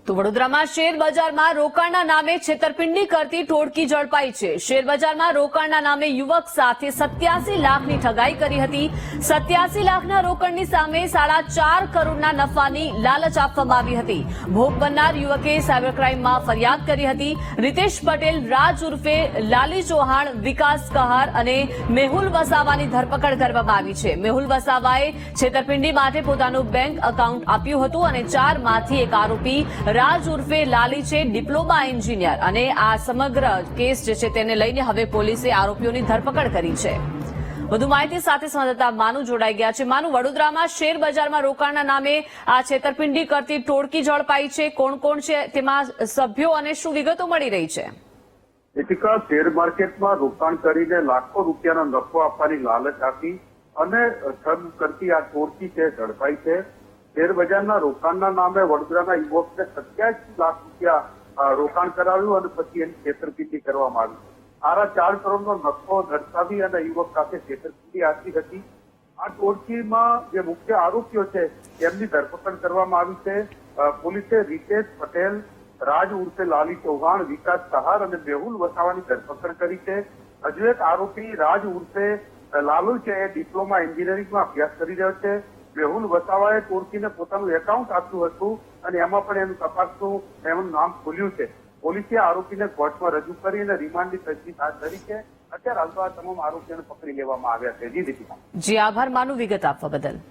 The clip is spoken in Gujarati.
તો વડોદરામાં શેર બજારમાં રોકાણના નામે છેતરપિંડી કરતી ટોળકી ઝડપાઈ છે। શેર બજારમાં રોકાણના નામે યુવક સાથે 87 લાખની ઠગાઈ કરી હતી। 87 લાખના રોકડની સામે 4.5 કરોડના નફાની લાલચ આપવામાં આવી હતી। ભોગ બનનાર યુવકે સાયબર ક્રાઇમમાં ફરિયાદ કરી હતી। રીતેશ પટેલ, રાજ ઉર્ફે લાલી ચૌહાણ, વિકાસ કહાર અને મેહુલ વસાવાની ધરપકડ કરવામાં આવી છે। મેહુલ વસાવાએ છેતરપિંડી માટે પોતાનું બેંક એકાઉન્ટ આપ્યું હતું અને 4માંથી એક આરોપી રાજ ઉર્ફે લાલી છે, ડિપ્લોમા એન્જિનિયર, અને આ સમગ્ર કેસ જે છે તેને લઈને હવે પોલીસે આરોપીઓની ધરપકડ કરી છે। વધુ માહિતી સાથે સંવાદદાતા માનુ જોડાઈ ગયા છે। માનુ, વડોદરામાં શેર બજારમાં રોકાણના નામે આ છેતરપિંડી કરતી ટોળકી ઝડપાઈ છે। કોણ કોણ છે તેમાં સભ્યો અને શું વિગતો મળી રહી છે? એતિકા શેર માર્કેટમાં રોકાણ કરીને લાખો રૂપિયાનો નફો આપવાની લાલચ આપી અને ઠગ કરતી આ ટોળકી છે ઝડપાઈ છે। શેર બજારના રોકાણના નામે વડોદરાના યુવકને 87 લાખ રૂપિયા રોકાણ કરાવ્યું અને પછી એની છેતરપિંડી કરવામાં આવી। 4 કરોડનો નફો દર્શાવી અને યુવક સાથે છેતરપિંડી આચરી હતી। આ ટોળકીમાં જે મુખ્ય આરોપીઓ છે એમની ધરપકડ કરવામાં આવી છે। પોલીસે રીતેશ પટેલ, રાજ ઉર્ફે લાલી ચૌહાણ, વિકાસ સહાર અને મેહુલ વસાવાની ધરપકડ કરી છે। હજુ એક આરોપી રાજ ઉર્ફે લાલુ છે એ ડિપ્લોમા એન્જિનિયરિંગમાં અભ્યાસ કરી રહ્યો છે। મેહુલ વસાવાએ ટોળકીને પોતાનું એકાઉન્ટ આપ્યું હતું અને એમાં પણ એનું તપાસનું એમનું નામ ખોલ્યું છે। પોલીસે આરોપીને કોર્ટમાં રજૂ કરી અને રિમાન્ડની તજવીજ હાથ ધરી છે। અત્યારે હાલ તો આ તમામ આરોપીઓને પકડી લેવામાં આવ્યા છે। જી દીપિકા। જી, આભાર માનુ વિગત આપવા બદલ।